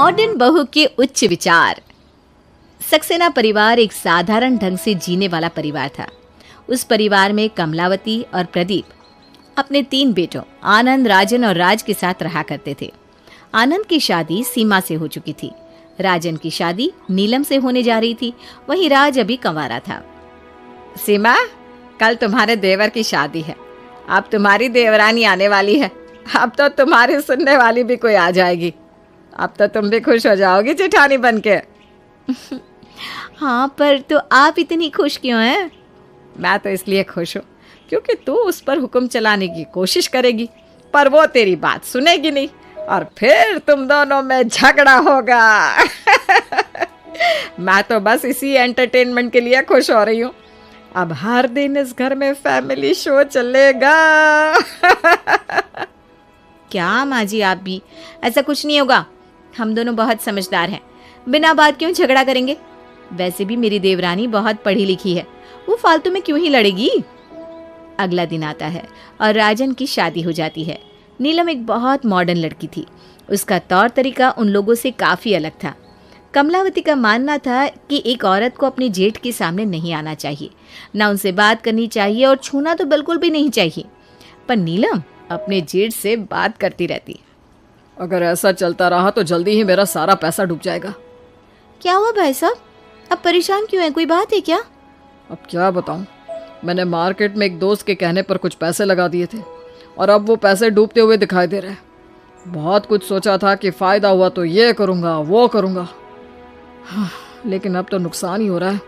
Modern बहू के उच्च विचार। सक्सेना परिवार एक साधारण ढंग से जीने वाला परिवार था। उस परिवार में कमलावती और प्रदीप अपने 3 बेटों आनंद, राजन और राज के साथ रहा करते थे। आनंद की शादी सीमा से हो चुकी थी। राजन की शादी नीलम से होने जा रही थी। वहीं राज अभी कंवारा था। सीमा, कल तुम्हारे देवर की शादी है। अब तुम्हारी देवरानी आने वाली है। अब तो तुम्हारी सुनने वाली भी कोई आ जाएगी। अब तो तुम भी खुश हो जाओगी जेठानी बनके। हाँ, पर तो आप इतनी खुश क्यों हैं? मैं तो इसलिए खुश हूँ क्योंकि तू उस पर हुक्म चलाने की कोशिश करेगी, पर वो तेरी बात सुनेगी नहीं और फिर तुम दोनों में झगड़ा होगा। मैं तो बस इसी एंटरटेनमेंट के लिए खुश हो रही हूँ। अब हर दिन इस घर में फैमिली शो चलेगा। क्या माँ जी, आप भी? ऐसा कुछ नहीं होगा। हम दोनों बहुत समझदार हैं। बिना बात क्यों झगड़ा करेंगे? वैसे भी मेरी देवरानी बहुत पढ़ी लिखी है, वो फालतू में क्यों ही लड़ेगी। अगला दिन आता है और राजन की शादी हो जाती है। नीलम एक बहुत मॉडर्न लड़की थी। उसका तौर तरीका उन लोगों से काफ़ी अलग था। कमलावती का मानना था कि एक औरत को अपने जेठ के सामने नहीं आना चाहिए, ना उनसे बात करनी चाहिए और छूना तो बिल्कुल भी नहीं चाहिए। पर नीलम अपने जेठ से बात करती रहती। अगर ऐसा चलता रहा तो जल्दी ही मेरा सारा पैसा डूब जाएगा। क्या हुआ भाई साहब? अब परेशान क्यों है? कोई बात है क्या? अब क्या बताऊं, मैंने मार्केट में एक दोस्त के कहने पर कुछ पैसे लगा दिए थे और अब वो पैसे डूबते हुए दिखाई दे रहे हैं। बहुत कुछ सोचा था कि फ़ायदा हुआ तो ये करूँगा वो करूँगा, लेकिन अब तो नुकसान ही हो रहा है।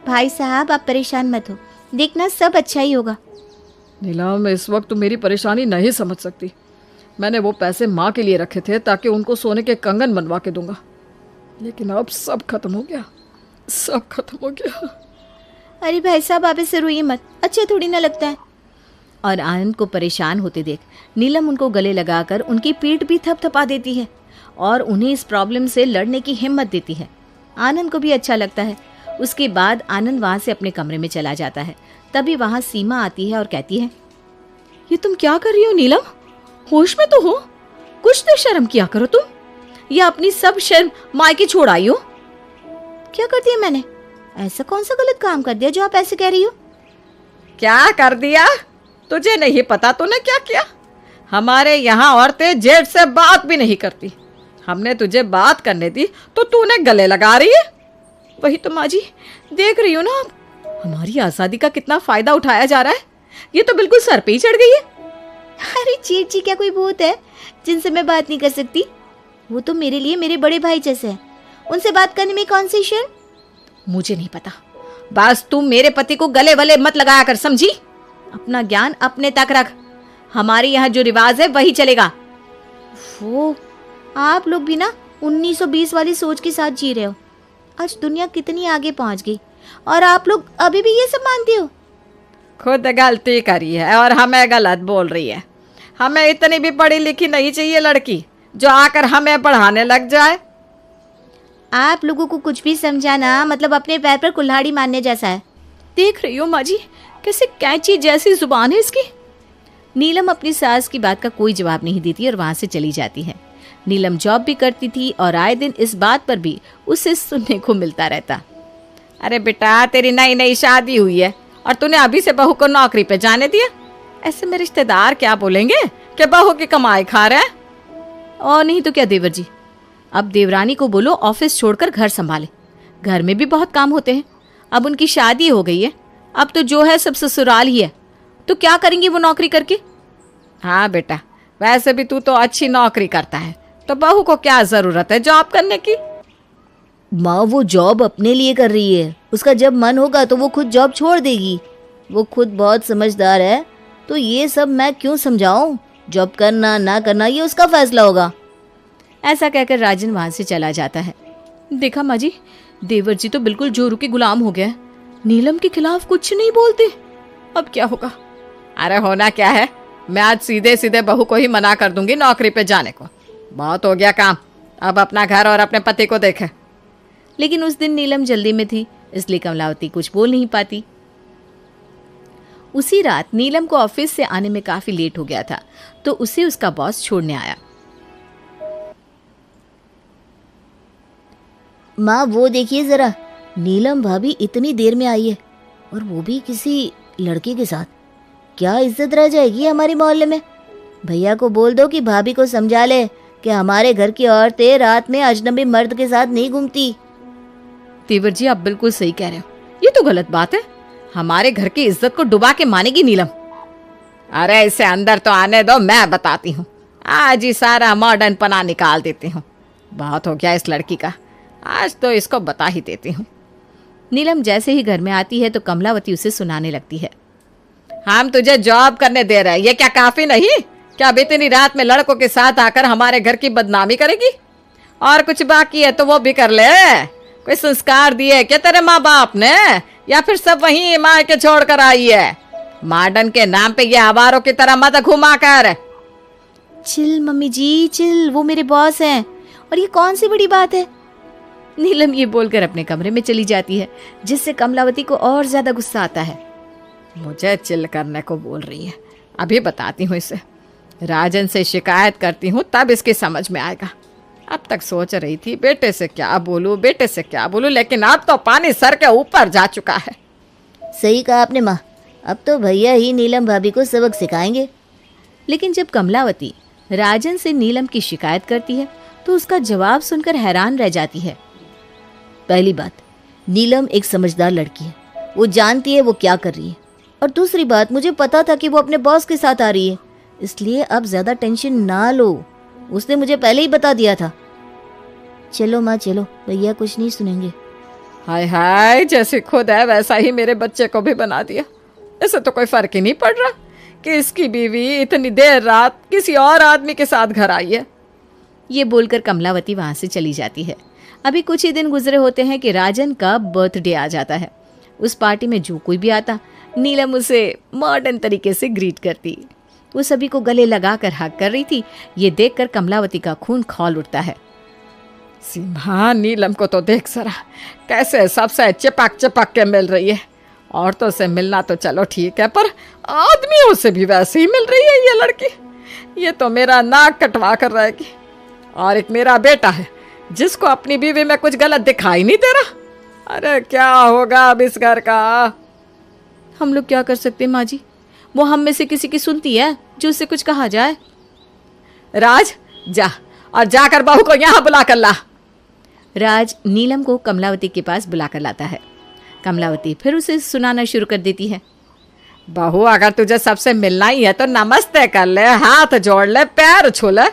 भाई साहब, आप परेशान मत हो, देखना सब अच्छा ही होगा। नीलम, इस वक्त तो मेरी परेशानी नहीं समझ सकती। मैंने वो पैसे माँ के लिए रखे थे ताकि उनको सोने के कंगन बनवा के दूंगा, लेकिन अब सब खत्म हो गया, सब खत्म हो गया। अरे भाई साहब, आप ऐसे रोइए मत, अच्छा थोड़ी ना लगता है। और आनंद को परेशान होते देख नीलम उनको गले लगाकर उनकी पीठ भी थपथपा देती है और उन्हें इस प्रॉब्लम से लड़ने की हिम्मत देती है। आनंद को भी अच्छा लगता है। उसके बाद आनंद वहाँ से अपने कमरे में चला जाता है। तभी वहाँ सीमा आती है और कहती है, ये तुम क्या कर रही हो नीलम? होश में तो हो, कुछ तो शर्म किया करो तुम, या अपनी सब शर्म मायके छोड़ आई हो। क्या कर दिया मैंने? ऐसा कौन सा गलत काम कर दिया जो आप ऐसे कह रही हो? क्या कर दिया? तुझे नहीं पता तूने क्या किया? हमारे यहाँ औरतें जेठ से बात भी नहीं करती। हमने तुझे बात करने दी तो तूने गले लगा रही है। वही तो माँ जी, देख रही हो ना आप, हमारी आज़ादी का कितना फायदा उठाया जा रहा है। ये तो बिल्कुल सर पे ही चढ़ गई है। अरे जेठ जी क्या कोई भूत है जिनसे मैं बात नहीं कर सकती? वो तो मेरे लिए मेरे बड़े भाई जैसे हैं, उनसे बात करने में कौन सी शर्म? मुझे नहीं पता, बस तुम मेरे पति को गले वले मत लगाया कर, समझी? अपना ज्ञान अपने तक रख। हमारे यहाँ जो रिवाज है वही चलेगा। वो आप लोग भी ना 1920 वाली सोच के साथ जी रहे हो। आज दुनिया कितनी आगे पहुंच गई और आप लोग अभी भी ये सब मानते हो। खुद गलती करी है और हमें गलत बोल रही है। हमें इतनी भी पढ़ी लिखी नहीं चाहिए लड़की जो आकर हमें पढ़ाने लग जाए। आप लोगों को कुछ भी समझाना मतलब अपने पैर पर कुल्हाड़ी मारने जैसा है। देख रही हो माँ जी, कैसे कैंची जैसी जुबान है इसकी। नीलम अपनी सास की बात का कोई जवाब नहीं देती और वहां से चली जाती है। नीलम जॉब भी करती थी और आए दिन इस बात पर भी उसे सुनने को मिलता रहता। अरे बेटा, तेरी नई नई शादी हुई है और तूने अभी से बहू को नौकरी पे जाने दिया। ऐसे में रिश्तेदार क्या बोलेंगे कि बहू की कमाई खा रहा है। और नहीं तो क्या देवर जी, अब देवरानी को बोलो ऑफिस छोड़कर घर संभाले। घर में भी बहुत काम होते हैं। अब उनकी शादी हो गई है, अब तो जो है सब ससुराल ही है, तो क्या करेंगी वो नौकरी करके? हाँ बेटा, वैसे भी तू तो अच्छी नौकरी करता है, तो बहू को क्या जरूरत है जॉब करने की? माँ, वो जॉब अपने लिए कर रही है। उसका जब मन होगा तो वो खुद जॉब छोड़ देगी। वो खुद बहुत समझदार है, तो ये सब मैं क्यों समझाऊं? जॉब करना ना करना ये उसका फैसला होगा। ऐसा कहकर राजन वहां से चला जाता है। देखा माँ जी, देवर जी तो बिल्कुल जोरू के गुलाम हो गया है। नीलम के खिलाफ कुछ नहीं बोलते। अब क्या होगा? अरे होना क्या है, मैं आज सीधे सीधे बहू को ही मना कर दूंगी नौकरी पे जाने को। बहुत हो गया काम, अब अपना घर और अपने पति को देखे। लेकिन उस दिन नीलम जल्दी में थी, इसलिए कमलावती कुछ बोल नहीं पाती। उसी रात नीलम को ऑफिस से आने में काफी लेट हो गया था, तो उसे उसका बॉस छोड़ने आया। माँ वो देखिए जरा, नीलम भाभी इतनी देर में आई है और वो भी किसी लड़के के साथ। क्या इज्जत रह जाएगी हमारे मोहल्ले में। भैया को बोल दो कि भाभी को समझा ले कि हमारे घर की औरतें रात में अजनबी मर्द के साथ नहीं घूमती। तेवर जी आप बिल्कुल सही कह रहे हो, ये तो गलत बात है। हमारे घर की इज्जत को डुबा के मानेगी नीलम। अरे इसे अंदर तो आने दो, मैं बताती हूँ। आज ही सारा मॉडर्न पना निकाल देती हूँ। बहुत हो गया इस लड़की का, आज तो इसको बता ही देती हूँ। नीलम जैसे ही घर में आती है तो कमलावती उसे सुनाने लगती है। हम तुझे जॉब करने दे रहे हैं, ये क्या काफी नहीं? क्या अब इतनी रात में लड़कों के साथ आकर हमारे घर की बदनामी करेगी? और कुछ बाकी है तो वो भी कर ले। कोई संस्कार दिए क्या तेरे माँ बाप ने, या फिर सब वहीं मार के छोड़ कर आई है? मॉडर्न के नाम पे ये आवारों की तरह मत घुमा कर। चिल मम्मी जी चिल, वो मेरे बॉस हैं और ये कौन सी बड़ी बात है। नीलम ये बोलकर अपने कमरे में चली जाती है, जिससे कमलावती को और ज्यादा गुस्सा आता है। मुझे चिल करने को बोल रही है, अभी बताती हूँ इसे। राजन से शिकायत करती हूँ तब इसकी समझ में आएगा। अब तक सोच रही थी बेटे से क्या बोलूँ, बेटे से क्या बोलूँ, लेकिन अब तो पानी सर के ऊपर जा चुका है। सही कहा आपने माँ, अब तो भैया ही नीलम भाभी को सबक सिखाएंगे। लेकिन जब कमलावती राजन से नीलम की शिकायत करती है तो उसका जवाब सुनकर हैरान रह जाती है। पहली बात, नीलम एक समझदार लड़की है, वो जानती है वो क्या कर रही है। और दूसरी बात, मुझे पता था कि वो अपने बॉस के साथ आ रही है, इसलिए अब ज्यादा टेंशन ना लो, उसने मुझे पहले ही बता दिया था। चलो माँ चलो, भैया कुछ नहीं सुनेंगे। हाय हाय, जैसे खुद है वैसा ही मेरे बच्चे को भी बना दिया। इसे तो कोई फर्क ही नहीं पड़ रहा कि इसकी बीवी इतनी देर रात किसी और आदमी के साथ घर आई है। ये बोलकर कमलावती वहां से चली जाती है। अभी कुछ ही दिन गुजरे होते हैं कि राजन का बर्थडे आ जाता है। उस पार्टी में जो कोई भी आता, नीलम उसे मॉडर्न तरीके से ग्रीट करती। वो सभी को गले लगाकर हक कर रही थी। ये देखकर कमलावती का खून खौल उठता है। सीमा, नीलम को तो देख जरा, कैसे सबसे चिपक चिपक के मिल रही है। औरतों से मिलना तो चलो ठीक है, पर आदमियों से भी वैसे ही मिल रही है ये लड़की। ये तो मेरा नाक कटवा कर रहेगी। और एक मेरा बेटा है जिसको अपनी बीवी में कुछ गलत दिखाई नहीं दे रहा। अरे क्या होगा अब इस घर का? हम लोग क्या कर सकते हैं माँ जी, वो हम में से किसी की सुनती है जो उससे कुछ कहा जाए। राज जा और जाकर बहू को यहाँ बुला कर ला। राज नीलम को कमलावती के पास बुलाकर लाता है। कमलावती फिर उसे सुनाना शुरू कर देती है। बहू, अगर तुझे सबसे मिलना ही है तो नमस्ते कर ले, हाथ जोड़ ले, पैर छू ले।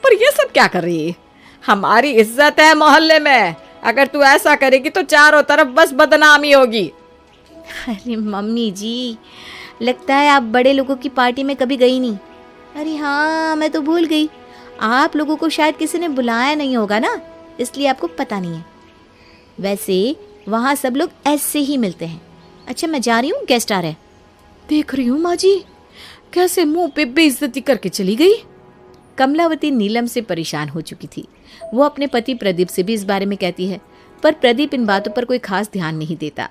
पर ये सब क्या कर रही है? हमारी इज्जत है मोहल्ले में, अगर तू ऐसा करेगी तो चारों तरफ बस बदनामी होगी। अरे मम्मी जी, लगता है आप बड़े लोगों की पार्टी में कभी गई नहीं। अरे हाँ, मैं तो भूल गई, आप लोगों को शायद किसी ने बुलाया नहीं होगा ना, इसलिए आपको पता नहीं है। वैसे वहाँ सब लोग ऐसे ही मिलते हैं। अच्छा मैं जा रही हूँ, गेस्ट आ रहे हैं। देख रही हूँ माँ जी, कैसे मुंह पे बेइज्जती करके चली गई। कमलावती नीलम से परेशान हो चुकी थी। वो अपने पति प्रदीप से भी इस बारे में कहती है, पर प्रदीप इन बातों पर कोई खास ध्यान नहीं देता।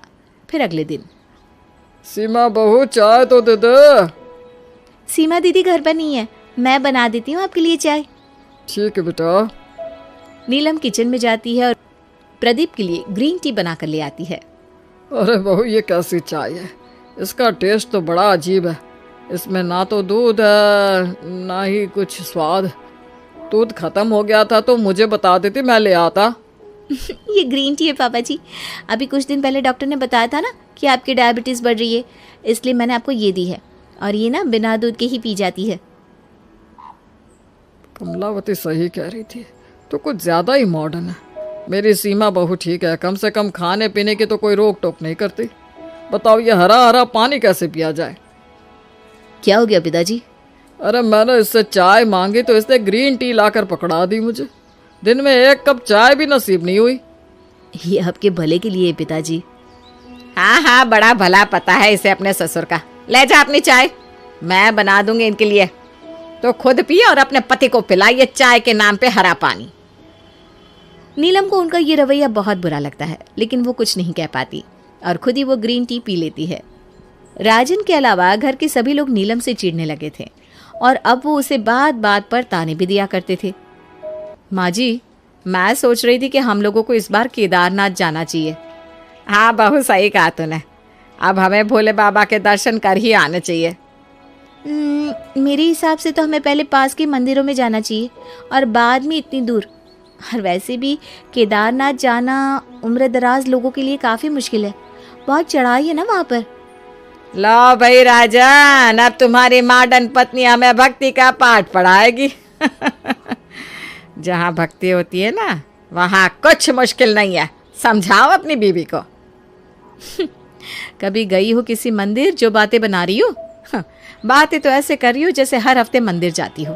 फिर अगले दिन, सीमा बहू चाय तो दे दे। सीमा दीदी घर पर नहीं है, मैं बना देती हूँ आपके लिए चाय। ठीक है बेटा। नीलम किचन में जाती है और प्रदीप के लिए ग्रीन टी बनाकर ले आती है। अरे बहू, ये कैसी चाय है? इसका टेस्ट तो बड़ा अजीब है। इसमें ना तो दूध है ना ही कुछ स्वाद। दूध खत्म हो गया था तो मुझे बता देती, मैं ले आता। ये ग्रीन टी है पापा जी, अभी कुछ दिन पहले डॉक्टर ने बताया था ना कि आपकी डायबिटीज़ बढ़ रही है, इसलिए मैंने आपको ये दी है। और ये ना बिना दूध के ही पी जाती है। कमलावती सही कह रही थी, तो कुछ ज़्यादा ही मॉडर्न है। मेरी सीमा बहू ठीक है, कम से कम खाने पीने की तो कोई रोक टोक नहीं करती। बताओ ये हरा हरा पानी कैसे पिया जाए? क्या हो गया पिताजी? अरे मैंने इससे चाय मांगी तो इसने ग्रीन टी लाकर पकड़ा दी मुझे। दिन में एक कप चाय भी नसीब नहीं हुई। ये आपके भले के लिए पिताजी। हाँ हाँ, बड़ा भला पता है इसे अपने ससुर का। ले जा अपनी चाय, मैं बना दूंगी इनके लिए। तो खुद पिए और अपने पति को पिलाइए चाय के नाम पे हरा पानी। नीलम को उनका ये रवैया बहुत बुरा लगता है, लेकिन वो कुछ नहीं कह पाती और खुद ही वो ग्रीन टी पी लेती है। राजन के अलावा घर के सभी लोग नीलम से चिढ़ने लगे थे और अब वो उसे बात बात पर ताने भी दिया करते थे। माँ जी, मैं सोच रही थी कि हम लोगों को इस बार केदारनाथ जाना चाहिए। हाँ बहू, सही कहा तूने। अब हमें भोले बाबा के दर्शन कर ही आने चाहिए। मेरे हिसाब से तो हमें पहले पास के मंदिरों में जाना चाहिए और बाद में इतनी दूर। और वैसे भी केदारनाथ जाना उम्र दराज लोगों के लिए काफ़ी मुश्किल है, बहुत चढ़ाई है ना वहाँ पर। लो भाई राजन, अब तुम्हारी मॉडर्न पत्नी हमें भक्ति का पाठ पढ़ाएगी। जहाँ भक्ति होती है ना, वहाँ कुछ मुश्किल नहीं है। समझाओ अपनी बीवी को। कभी गई हो किसी मंदिर जो बातें बना रही हो? बातें तो ऐसे कर रही हो जैसे हर हफ्ते मंदिर जाती हो।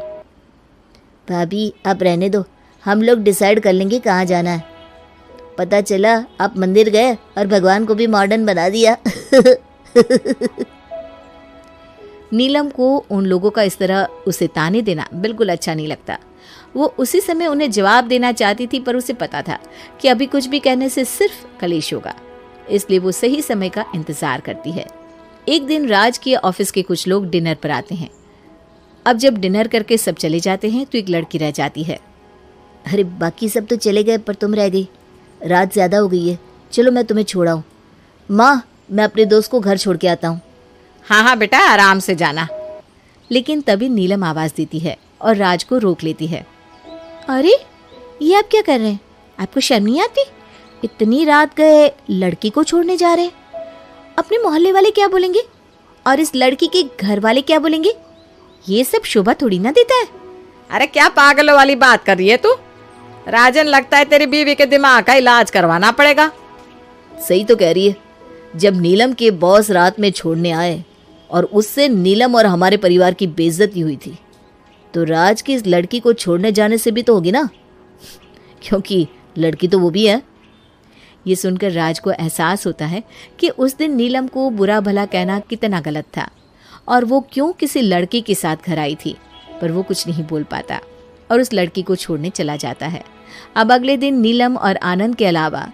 भाभी अब रहने दो, हम लोग डिसाइड कर लेंगे कहाँ जाना है। पता चला आप मंदिर गए और भगवान को भी मॉडर्न बना दिया। नीलम को उन लोगों का इस तरह उसे ताने देना बिल्कुल अच्छा नहीं लगता। वो उसी समय उन्हें जवाब देना चाहती थी, पर उसे पता था कि अभी कुछ भी कहने से सिर्फ कलेश होगा, इसलिए वो सही समय का इंतजार करती है। एक दिन राज के ऑफिस के कुछ लोग डिनर पर आते हैं। अब जब डिनर करके सब चले जाते हैं तो एक लड़की रह जाती है। अरे बाकी सब तो चले गए पर तुम रह गई, रात ज़्यादा हो गई है, चलो मैं तुम्हें छोड़ाऊँ। माँ, मैं अपने दोस्त को घर छोड़ के आता हूँ। हाँ हाँ बेटा, आराम से जाना। लेकिन तभी नीलम आवाज़ देती है और राज को रोक लेती है। अरे ये आप क्या कर रहे हैं? आपको शर्म नहीं आती? इतनी रात गए लड़की को छोड़ने जा रहे हैं। अपने मोहल्ले वाले क्या बोलेंगे और इस लड़की के घर वाले क्या बोलेंगे? ये सब शोभा थोड़ी ना देता है। अरे क्या पागलों वाली बात कर रही है तू? राजन, लगता है तेरी बीवी के दिमाग का इलाज करवाना पड़ेगा। सही तो कह रही है। जब नीलम के बॉस रात में छोड़ने आए और उससे नीलम और हमारे परिवार की बेइज्जती हुई थी, तो राज की इस लड़की को छोड़ने जाने से भी तो होगी ना, क्योंकि लड़की तो वो भी है। ये सुनकर राज को एहसास होता है कि उस दिन नीलम को बुरा भला कहना कितना गलत था और वो क्यों किसी लड़की के साथ घर आई थी, पर वो कुछ नहीं बोल पाता और उस लड़की को छोड़ने चला जाता है। अब अगले दिन नीलम और आनंद के अलावा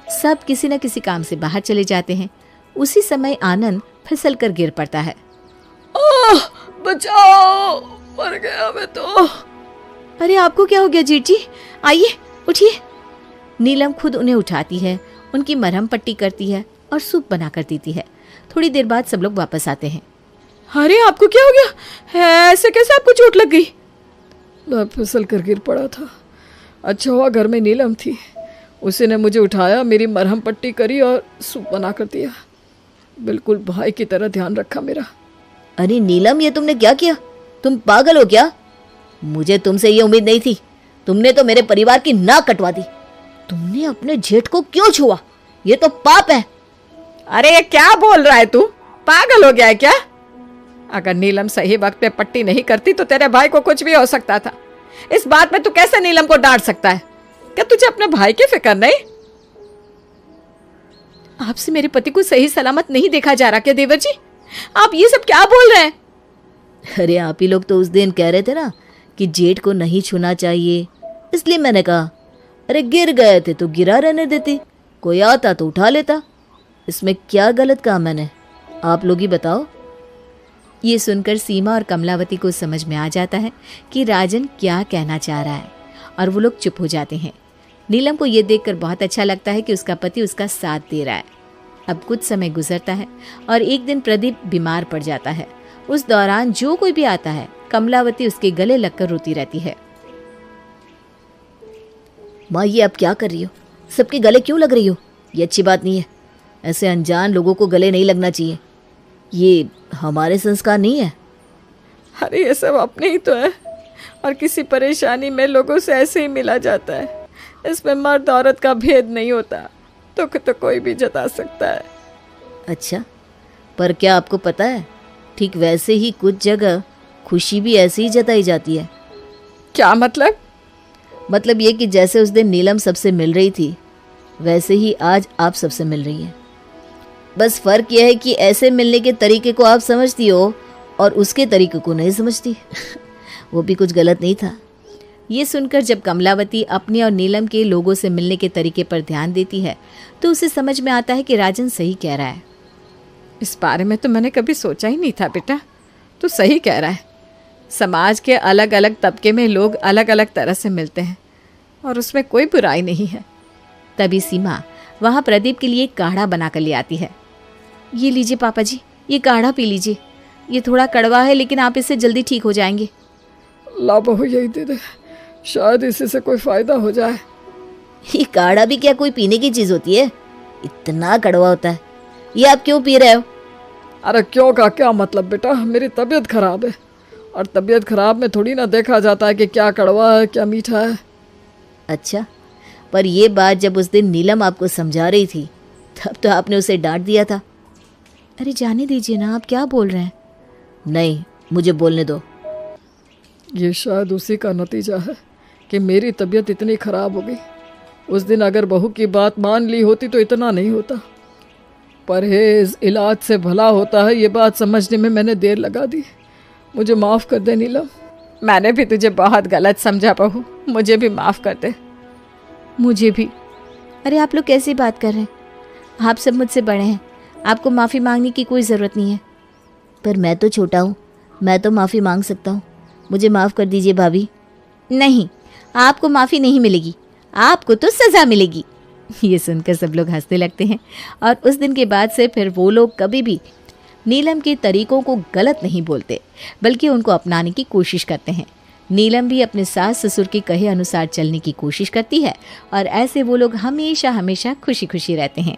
सब किसी न किसी काम से बाहर चले जाते हैं। उसी समय आनंद फिसल कर गिर पड़ता है। ओह बचाओ, मर गया मैं तो। अरे आपको क्या हो गया जीत जी? आइए उठिए। नीलम खुद उन्हें उठाती है, उनकी मरहम पट्टी करती है और सूप बना कर देती है। थोड़ी देर बाद सब लोग वापस आते हैं। अरे आपको क्या हो गया है? ऐसे कैसे आपको चोट लग गई? मैं फिसल कर गिर पड़ा था। अच्छा हुआ घर में नीलम थी, उसी ने मुझे उठाया, मेरी मरहम पट्टी करी और सूप बना कर दिया। बिल्कुल भाई की तरह ध्यान रखा मेरा। अरे नीलम, ये तुमने क्या किया? तुम पागल हो क्या? मुझे तुमसे ये उम्मीद नहीं थी। तुमने तो मेरे परिवार की नाक कटवा दी। तुमने अपने जेठ को क्यों छुआ? ये तो पाप है। अरे ये क्या बोल रहा है तू? पागल हो गया है क्या? अगर नीलम सही वक्त पे पट्टी नहीं करती तो तेरे भाई को कुछ भी हो सकता था। इस बात में तू कैसे नीलम को डांट सकता है? क्या तुझे अपने भाई की फिक्र नहीं? आपसे मेरे पति को सही सलामत नहीं देखा जा रहा क्या देवर जी? आप ये सब क्या बोल रहे हैं? अरे आप ही लोग तो उस दिन कह रहे थे ना कि जेठ को नहीं छूना चाहिए, इसलिए मैंने कहा अरे गिर गए थे तो गिरा रहने देती, कोई आता तो उठा लेता। इसमें क्या गलत कहा मैंने? आप लोग ही बताओ। ये सुनकर सीमा और कमलावती को समझ में आ जाता है कि राजन क्या कहना चाह रहा है और वो लोग चुप हो जाते हैं। नीलम को ये देखकर बहुत अच्छा लगता है कि उसका पति उसका साथ दे रहा है। अब कुछ समय गुजरता है और एक दिन प्रदीप बीमार पड़ जाता है। उस दौरान जो कोई भी आता है, कमलावती उसके गले लगकर रोती रहती है। माँ, ये आप क्या कर रही हो? सबके गले क्यों लग रही हो? ये अच्छी बात नहीं है। ऐसे अनजान लोगों को गले नहीं लगना चाहिए, ये हमारे संस्कार नहीं है। अरे ये सब अपने ही तो है और किसी परेशानी में लोगों से ऐसे ही मिला जाता है। इसमें मर्द औरत का भेद नहीं होता, दुख तो कोई भी जता सकता है। अच्छा, पर क्या आपको पता है ठीक वैसे ही कुछ जगह खुशी भी ऐसे ही जताई जाती है। क्या मतलब? मतलब ये कि जैसे उस दिन नीलम सबसे मिल रही थी, वैसे ही आज आप सबसे मिल रही है। बस फर्क यह है कि ऐसे मिलने के तरीके को आप समझती हो और उसके तरीके को नहीं समझती। वो भी कुछ गलत नहीं था। ये सुनकर जब कमलावती अपने और नीलम के लोगों से मिलने के तरीके पर ध्यान देती है तो उसे समझ में आता है कि राजन सही कह रहा है। इस बारे में तो मैंने कभी सोचा ही नहीं था बेटा, तू सही कह रहा है। समाज के अलग अलग तबके में लोग अलग अलग तरह से मिलते हैं, और उसमें कोई बुराई नहीं है। तभी सीमा वहाँ प्रदीप के लिए काढ़ा बनाकर ले आती है। ये लीजिए पापा जी, ये काढ़ा पी लीजिए। ये थोड़ा कड़वा है लेकिन आप इससे जल्दी ठीक हो जाएंगे। ला बहू यही दे दे, शायद इसी से कोई फायदा हो जाए। ये काढ़ा भी क्या कोई पीने की चीज होती है? इतना कड़वा होता है। ये आप क्यों पी रहे हो? अरे क्यों का क्या मतलब बेटा, मेरी तबीयत खराब है और तबीयत खराब में थोड़ी ना देखा जाता है कि क्या कड़वा है क्या मीठा है। अच्छा, पर ये बात जब उस दिन नीलम आपको समझा रही थी तब तो आपने उसे डांट दिया था। अरे जाने दीजिए ना, आप क्या बोल रहे हैं? नहीं, मुझे बोलने दो। ये शायद उसी का नतीजा है कि मेरी तबीयत इतनी खराब हो गई। उस दिन अगर बहू की बात मान ली होती तो इतना नहीं होता। परहेज इलाज से भला होता है, ये बात समझने में मैंने देर लगा दी। मुझे माफ़ कर दे नीलम, मैंने भी तुझे बहुत गलत समझा बहू, मुझे भी माफ़ कर दे। मुझे भी। अरे आप लोग कैसी बात कर रहे हैं? आप सब मुझसे बड़े हैं, आपको माफ़ी मांगने की कोई ज़रूरत नहीं है। पर मैं तो छोटा हूँ, मैं तो माफ़ी मांग सकता हूँ। मुझे माफ़ कर दीजिए भाभी। नहीं, आपको माफ़ी नहीं मिलेगी, आपको तो सज़ा मिलेगी। ये सुनकर सब लोग हंसने लगते हैं और उस दिन के बाद से फिर वो लोग कभी भी नीलम के तरीकों को गलत नहीं बोलते, बल्कि उनको अपनाने की कोशिश करते हैं। नीलम भी अपने सास ससुर के कहे अनुसार चलने की कोशिश करती है और ऐसे वो लोग हमेशा हमेशा खुशी खुशी रहते हैं।